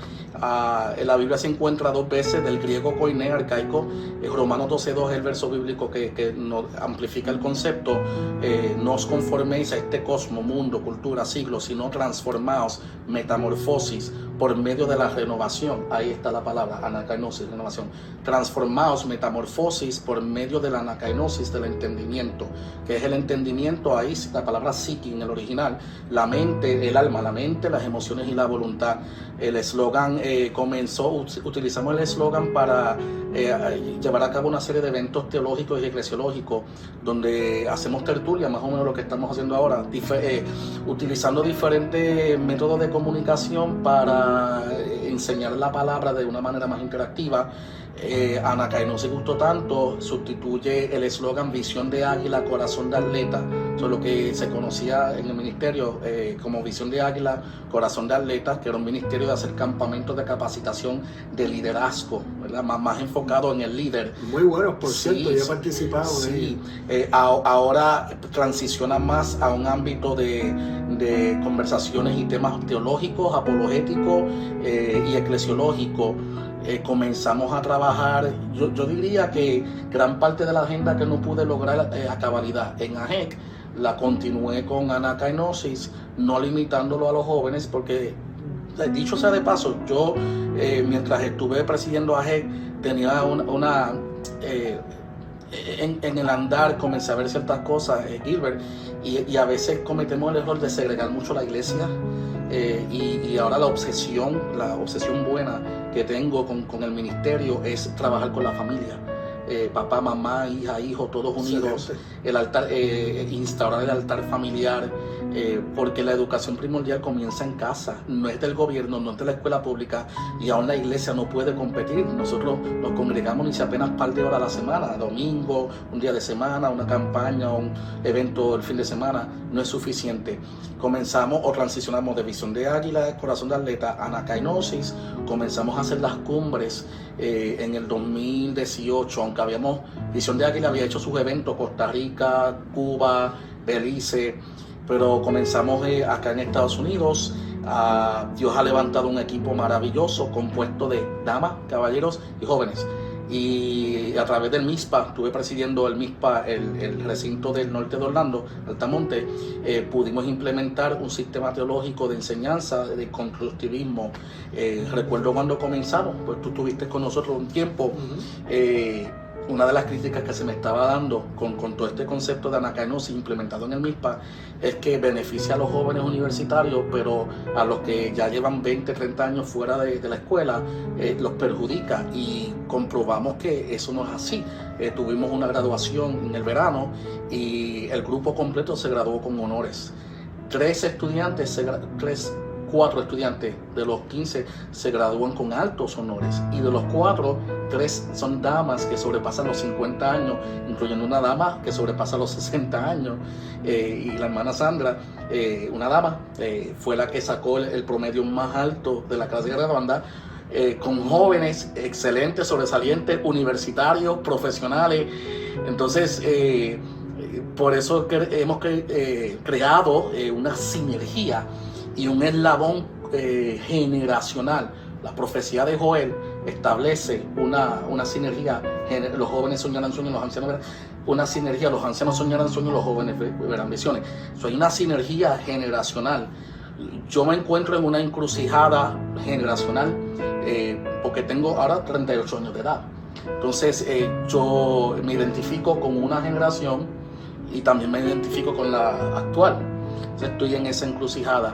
En la Biblia se encuentra 2 veces, del griego koiné, arcaico. Romanos 12:2 es el verso bíblico que nos amplifica el concepto. No os conforméis a este cosmo, mundo, cultura, siglo, sino transformaos, metamorfosis, por medio de la renovación. Ahí está la palabra, anacainosis, renovación. Transformaos, metamorfosis, por medio de la anacainosis, del entendimiento. Que es el entendimiento, ahí la palabra psique en el original, la mente, el alma, la mente, las emociones y la voluntad. El eslogan utilizamos el eslogan para llevar a cabo una serie de eventos teológicos y eclesiológicos, donde hacemos tertulia, más o menos lo que estamos haciendo ahora, utilizando diferentes métodos de comunicación para enseñar la palabra de una manera más interactiva. Anacainosis gustó tanto, sustituye el eslogan Visión de Águila, Corazón de Atleta. Eso es lo que se conocía en el ministerio como Visión de Águila, Corazón de Atleta, que era un ministerio de hacer campamentos de capacitación de liderazgo, ¿verdad? Más enfocado en el líder. Muy buenos, por cierto, yo he participado en ellos. Ahora transiciona más a un ámbito de conversaciones y temas teológicos, apologéticos y eclesiológicos. Comenzamos a trabajar, yo diría que gran parte de la agenda que no pude lograr a cabalidad en AGEC, la continué con anacainosis, no limitándolo a los jóvenes, porque dicho sea de paso, yo mientras estuve presidiendo AGEC tenía en el andar comencé a ver ciertas cosas, Gilbert, y a veces cometemos el error de segregar mucho la iglesia. Y ahora la obsesión buena que tengo con el ministerio es trabajar con la familia. Papá, mamá, hija, hijo, todos unidos. El altar, instaurar el altar familiar, porque la educación primordial comienza en casa, no es del gobierno, no es de la escuela pública, y aún la iglesia no puede competir. Nosotros nos congregamos ni si apenas un par de horas a la semana, domingo, un día de semana, una campaña, un evento el fin de semana, no es suficiente. Comenzamos o transicionamos de Visión de Águila, Corazón de Atleta, anacainosis, comenzamos a hacer las cumbres en el 2018, aunque Visión de Águila había hecho sus eventos, Costa Rica, Cuba, Belice, pero comenzamos acá en Estados Unidos. Dios ha levantado un equipo maravilloso compuesto de damas, caballeros y jóvenes. y a través del MISPA, estuve presidiendo el MISPA, el recinto del norte de Orlando, Altamonte, pudimos implementar un sistema teológico de enseñanza, de constructivismo. Recuerdo cuando comenzamos, pues tú estuviste con nosotros un tiempo. Una de las críticas que se me estaba dando con todo este concepto de anacainosis implementado en el MISPA es que beneficia a los jóvenes universitarios, pero a los que ya llevan 20, 30 años fuera de la escuela los perjudica, y comprobamos que eso no es así. Tuvimos una graduación en el verano y el grupo completo se graduó con honores. 4 estudiantes de los 15 se gradúan con altos honores, y de los 4, 3 son damas que sobrepasan los 50 años, incluyendo una dama que sobrepasa los 60 años, y la hermana Sandra, una dama, fue la que sacó el promedio más alto de la clase de graduanda, con jóvenes excelentes, sobresalientes, universitarios, profesionales. Entonces, por eso hemos creado una sinergia y un eslabón generacional. La profecía de Joel establece una sinergia. Los jóvenes soñarán sueños, los ancianos verán. Una sinergia, los ancianos soñarán sueños, los jóvenes verán visiones. Hay una sinergia generacional. Yo me encuentro en una encrucijada generacional porque tengo ahora 38 años de edad. Entonces yo me identifico con una generación y también me identifico con la actual. Entonces estoy en esa encrucijada.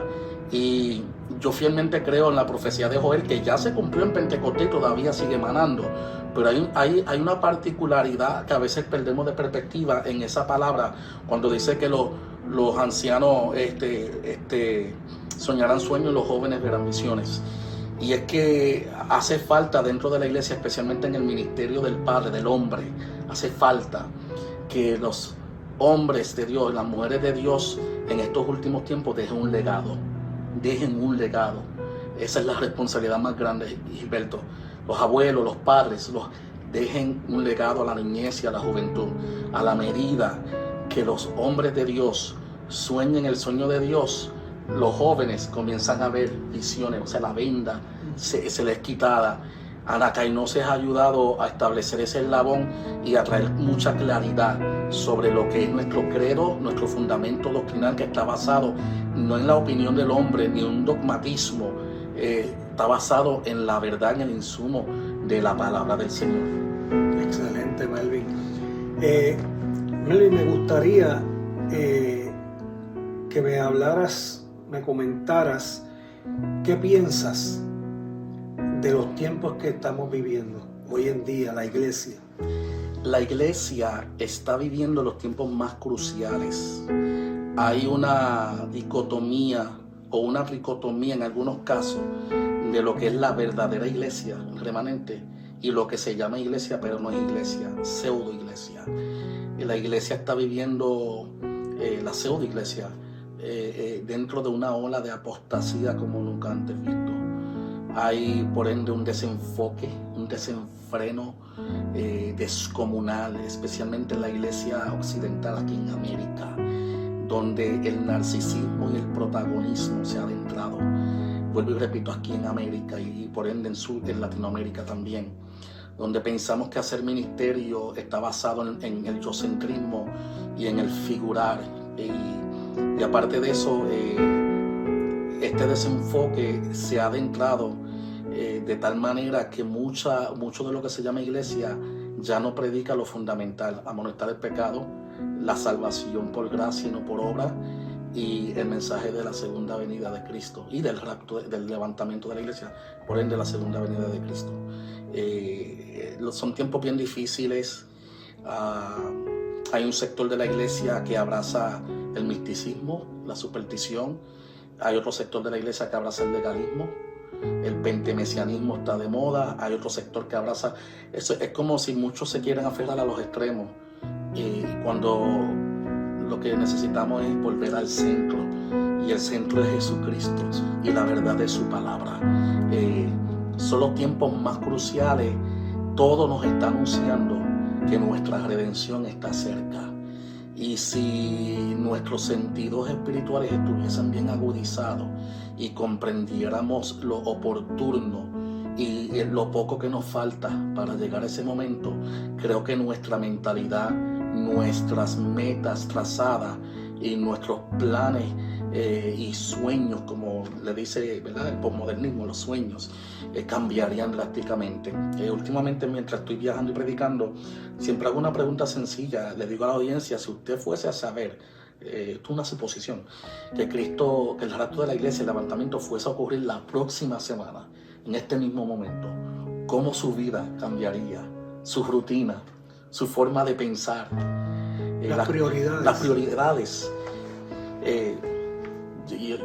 Y yo fielmente creo en la profecía de Joel, que ya se cumplió en Pentecostés y todavía sigue emanando. Pero hay una particularidad que a veces perdemos de perspectiva en esa palabra, cuando dice que los ancianos soñarán sueños y los jóvenes verán visiones. Y es que hace falta dentro de la iglesia, especialmente en el ministerio del Padre, del hombre, hace falta que los hombres de Dios, las mujeres de Dios en estos últimos tiempos dejen un legado. Esa es la responsabilidad más grande, Gilberto. Los abuelos, los padres, dejen un legado a la niñez y a la juventud. A la medida que los hombres de Dios sueñen el sueño de Dios, los jóvenes comienzan a ver visiones, o sea, la venda se les es quitada. Anacainosis ha ayudado a establecer ese eslabón y a traer mucha claridad sobre lo que es nuestro credo, nuestro fundamento doctrinal, que está basado no en la opinión del hombre ni un dogmatismo, está basado en la verdad, en el insumo de la palabra del Señor. Excelente, Melvin. Melvin, me gustaría que me hablaras, me comentaras qué piensas de los tiempos que estamos viviendo hoy en día, la iglesia. La iglesia está viviendo los tiempos más cruciales. Hay una dicotomía o una tricotomía en algunos casos de lo que es la verdadera iglesia, el remanente, y lo que se llama iglesia, pero no es iglesia, pseudo iglesia. La iglesia está viviendo la pseudo iglesia dentro de una ola de apostasía como nunca antes visto. Hay por ende un desenfoque, un desenfreno descomunal, especialmente en la iglesia occidental aquí en América, donde el narcisismo y el protagonismo se ha adentrado. Vuelvo y repito, aquí en América y por ende en Latinoamérica también, donde pensamos que hacer ministerio está basado en el yocentrismo y en el figurar. Y aparte de eso, este desenfoque se ha adentrado de tal manera que mucho de lo que se llama iglesia ya no predica lo fundamental: amonestar el pecado, la salvación por gracia y no por obra, y el mensaje de la segunda venida de Cristo y del rapto, del levantamiento de la iglesia, por ende la segunda venida de Cristo. Son tiempos bien difíciles. Hay un sector de la iglesia que abraza el misticismo, la superstición. Hay otro sector de la iglesia que abraza el legalismo. El pentemesianismo está de moda. Hay otro sector que abraza... Es como si muchos se quieren aferrar a los extremos, cuando lo que necesitamos es volver al centro, y el centro es Jesucristo y la verdad de su palabra. Son los tiempos más cruciales. Todo nos está anunciando que nuestra redención está cerca. Y si nuestros sentidos espirituales estuviesen bien agudizados y comprendiéramos lo oportuno y lo poco que nos falta para llegar a ese momento, creo que nuestra mentalidad, nuestras metas trazadas y nuestros planes y sueños, como le dice, ¿verdad?, el posmodernismo, los sueños cambiarían drásticamente. Últimamente, mientras estoy viajando y predicando, siempre hago una pregunta sencilla. Le digo a la audiencia: si usted fuese a saber, esto es una suposición, que el rapto de la iglesia, el levantamiento, fuese a ocurrir la próxima semana, en este mismo momento, ¿cómo su vida cambiaría? Su rutina, su forma de pensar, las prioridades. Las prioridades.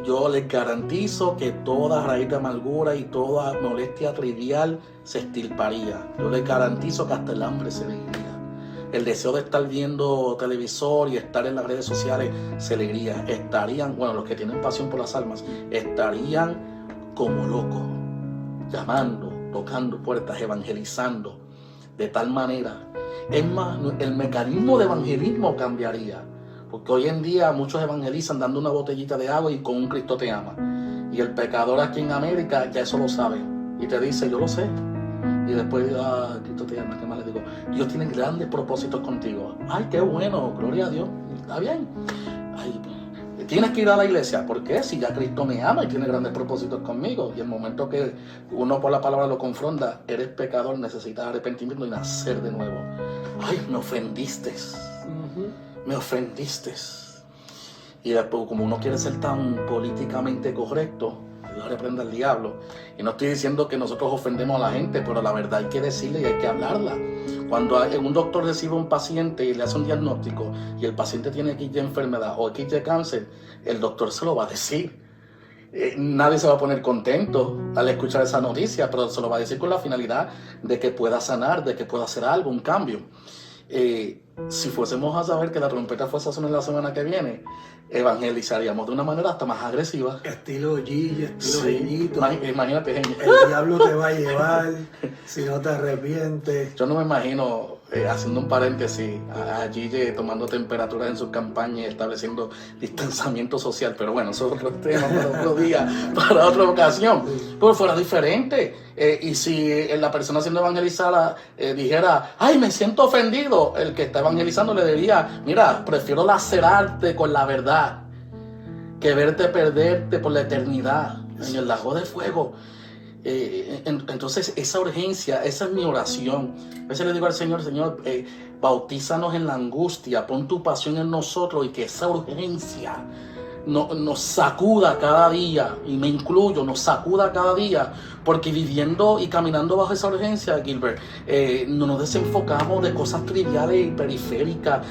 Yo les garantizo que toda raíz de amargura y toda molestia trivial se extirparía. Yo les garantizo que hasta el hambre se le iría. El deseo de estar viendo televisor y estar en las redes sociales se le iría. Estarían, bueno, los que tienen pasión por las almas, estarían como locos, llamando, tocando puertas, evangelizando, de tal manera. Es más, el mecanismo de evangelismo cambiaría. Porque hoy en día muchos evangelizan dando una botellita de agua y con un Cristo te ama. Y el pecador aquí en América ya eso lo sabe. Y te dice: yo lo sé. Y después, Cristo te ama, ¿qué más le digo? Dios tiene grandes propósitos contigo. Ay, qué bueno, gloria a Dios. Está bien. Ay, tienes que ir a la iglesia. ¿Por qué? Si ya Cristo me ama y tiene grandes propósitos conmigo. Y el momento que uno por la palabra lo confronta: eres pecador, necesitas arrepentimiento y nacer de nuevo. Ay, me ofendiste. Me ofendiste. Y después, como uno quiere ser tan políticamente correcto, Dios reprenda al diablo. Y no estoy diciendo que nosotros ofendemos a la gente, pero la verdad hay que decirle y hay que hablarla. Cuando un doctor recibe a un paciente y le hace un diagnóstico y el paciente tiene X enfermedad o X cáncer, el doctor se lo va a decir. Nadie se va a poner contento al escuchar esa noticia, pero se lo va a decir con la finalidad de que pueda sanar, de que pueda hacer algo, un cambio. Si fuésemos a saber que la trompeta fuese a sonar la semana que viene, evangelizaríamos de una manera hasta más agresiva. Estilo Gigi, estilo Gillito. Imagínate, el diablo te va a llevar si no te arrepientes. Yo no me imagino, haciendo un paréntesis, a Gigi tomando temperaturas en sus campañas y estableciendo distanciamiento social, pero bueno, eso es otro tema para otro día, para otra ocasión. Pero fuera diferente. Y si la persona siendo evangelizada dijera: ay, me siento ofendido, el que está evangelizando le diría: mira, prefiero lacerarte con la verdad que verte perderte por la eternidad en el lago de fuego. Entonces esa urgencia, esa es mi oración. A veces le digo al Señor: Señor, bautízanos en la angustia, pon tu pasión en nosotros y que esa urgencia nos sacuda cada día, y me incluyo, nos sacuda cada día, porque viviendo y caminando bajo esa urgencia, Gilbert, no nos desenfocamos de cosas triviales y periféricas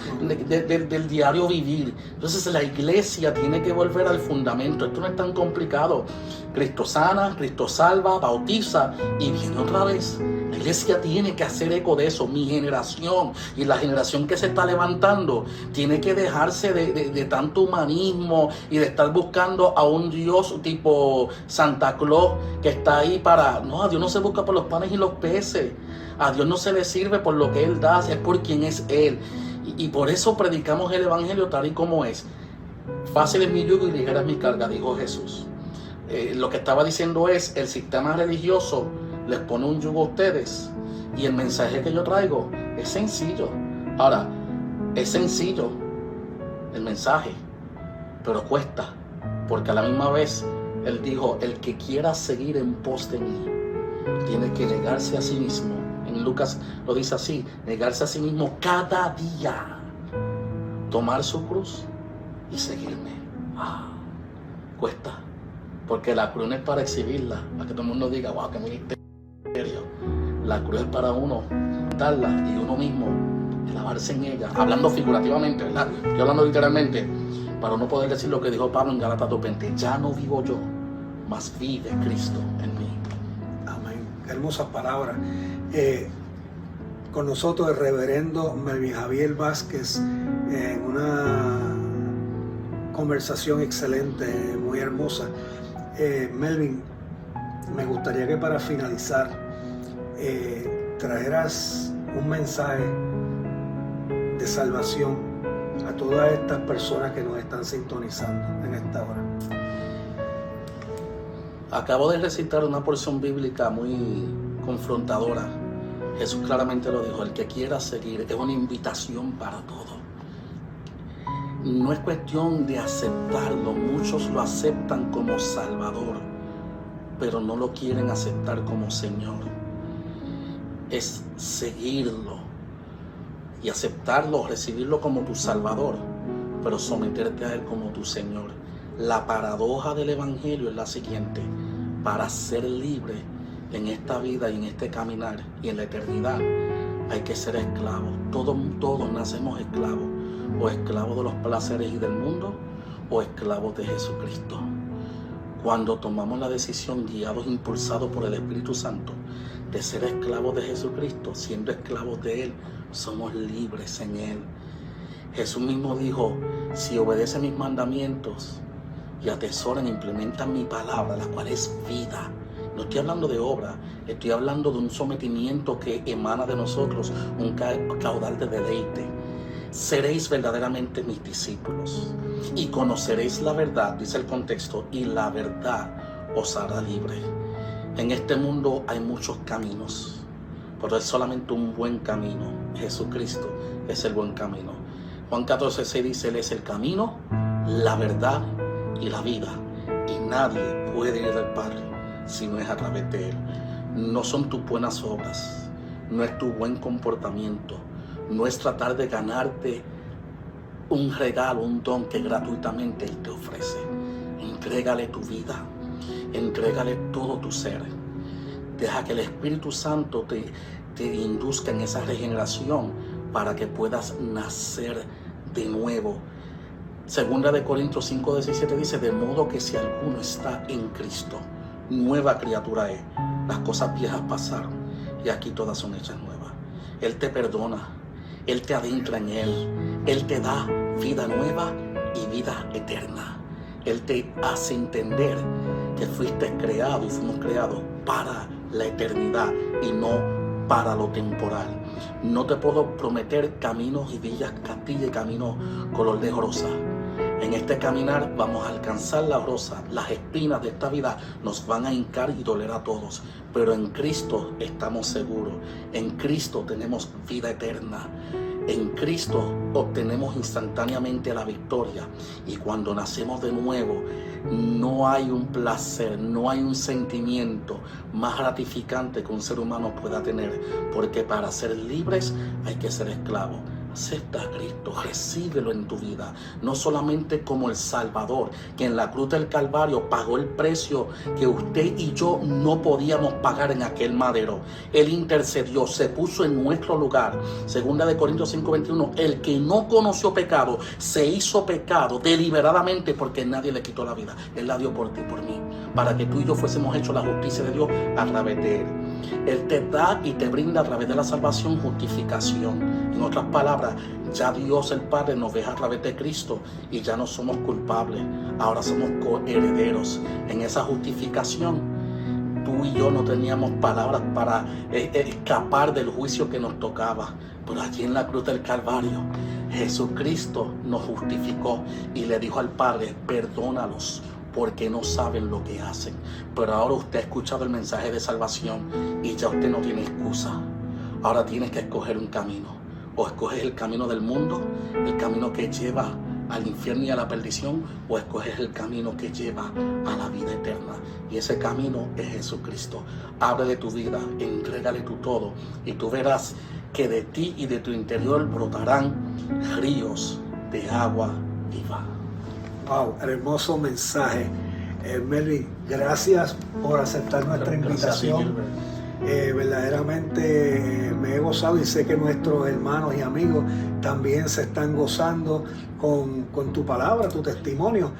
del diario vivir. Entonces la iglesia tiene que volver al fundamento. Esto no es tan complicado. Cristo sana, Cristo salva, bautiza y viene otra vez. La iglesia tiene que hacer eco de eso. Mi generación y la generación que se está levantando tiene que dejarse de tanto humanismo y de estar buscando a un Dios tipo Santa Claus que está ahí para... No, a Dios no se busca por los panes y los peces. A Dios no se le sirve por lo que Él da, es por quien es Él. Y por eso predicamos el evangelio tal y como es. Fácil es mi yugo y ligera es mi carga, dijo Jesús. Lo que estaba diciendo es: el sistema religioso les pone un yugo a ustedes y el mensaje que yo traigo es sencillo. Ahora, es sencillo el mensaje, pero cuesta, porque a la misma vez Él dijo: el que quiera seguir en pos de mí tiene que negarse a sí mismo. En Lucas lo dice así: negarse a sí mismo cada día, tomar su cruz y seguirme. Cuesta, porque la cruz no es para exhibirla, para que todo el mundo diga: wow, qué ministerio. La cruz es para uno darla y uno mismo lavarse en ella, hablando figurativamente, ¿verdad? Estoy hablando literalmente, para uno poder decir lo que dijo Pablo en Gálatas 2:20: ya no vivo yo, mas vive Cristo en mí. Amén. Qué hermosas palabras. Con nosotros el reverendo Melvin Javier Vázquez, en una conversación excelente, muy hermosa. Melvin, me gustaría que para finalizar trajeras un mensaje de salvación a todas estas personas que nos están sintonizando en esta hora. Acabo de recitar una porción bíblica muy confrontadora. Jesús claramente lo dijo: el que quiera seguir, es una invitación para todo. No es cuestión de aceptarlo. Muchos lo aceptan como Salvador, pero no lo quieren aceptar como Señor. Es seguirlo y aceptarlo, recibirlo como tu Salvador, pero someterte a Él como tu Señor. La paradoja del Evangelio es la siguiente: para ser libre en esta vida y en este caminar y en la eternidad, hay que ser esclavos. Todos nacemos esclavos, o esclavos de los placeres y del mundo, o esclavos de Jesucristo. Cuando tomamos la decisión, guiados, impulsados por el Espíritu Santo, de ser esclavos de Jesucristo, siendo esclavos de Él, somos libres en Él. Jesús mismo dijo: si obedecen mis mandamientos y atesoran e implementan mi palabra, la cual es vida. No estoy hablando de obra, estoy hablando de un sometimiento que emana de nosotros, un caudal de deleite. Seréis verdaderamente mis discípulos y conoceréis la verdad, dice el contexto, y la verdad os hará libre. En este mundo hay muchos caminos, pero es solamente un buen camino. Jesucristo es el buen camino. Juan 14:6 dice: Él es el camino, la verdad y la vida, y nadie puede ir al Padre si no es a través de Él. No son tus buenas obras, no es tu buen comportamiento, no es tratar de ganarte un regalo, un don que gratuitamente Él te ofrece. Entrégale tu vida, entrégale todo tu ser. Deja que el Espíritu Santo te induzca en esa regeneración para que puedas nacer de nuevo. Segunda de Corintios 5:17 dice: de modo que si alguno está en Cristo, nueva criatura es. Las cosas viejas pasaron y aquí todas son hechas nuevas. Él te perdona, Él te adentra en Él, Él te da vida nueva y vida eterna. Él te hace entender que fuiste creado y fuimos creados para la eternidad y no para lo temporal. No te puedo prometer caminos y villas Castilla y caminos color de rosa. En este caminar vamos a alcanzar la rosa. Las espinas de esta vida nos van a hincar y doler a todos, pero en Cristo estamos seguros. En Cristo tenemos vida eterna. En Cristo obtenemos instantáneamente la victoria. Y cuando nacemos de nuevo, no hay un placer, no hay un sentimiento más gratificante que un ser humano pueda tener, porque para ser libres hay que ser esclavos. Acepta a Cristo, recíbelo en tu vida, no solamente como el Salvador, que en la cruz del Calvario pagó el precio que usted y yo no podíamos pagar en aquel madero. Él intercedió, se puso en nuestro lugar. Segunda de Corintios 5:21, el que no conoció pecado, se hizo pecado deliberadamente porque nadie le quitó la vida. Él la dio por ti y por mí, para que tú y yo fuésemos hechos la justicia de Dios a través de Él. Él te da y te brinda a través de la salvación justificación. En otras palabras, ya Dios el Padre nos ve a través de Cristo y ya no somos culpables. Ahora somos coherederos. En esa justificación, tú y yo no teníamos palabras para escapar del juicio que nos tocaba. Pero allí en la cruz del Calvario, Jesucristo nos justificó y le dijo al Padre: perdónalos, porque no saben lo que hacen. Pero ahora usted ha escuchado el mensaje de salvación y ya usted no tiene excusa. Ahora tienes que escoger un camino. O escoges el camino del mundo, el camino que lleva al infierno y a la perdición, o escoges el camino que lleva a la vida eterna. Y ese camino es Jesucristo. Ábrele tu vida, entrégale tu todo, y tú verás que de ti y de tu interior brotarán ríos de agua viva. Wow, hermoso mensaje. Melvin, gracias por aceptar nuestra invitación. Verdaderamente me he gozado y sé que nuestros hermanos y amigos también se están gozando con tu palabra, tu testimonio.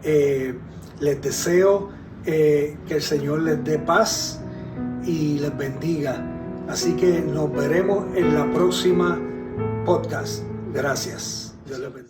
Les deseo que el Señor les dé paz y les bendiga. Así que nos veremos en la próxima podcast. Gracias. Dios les bendiga.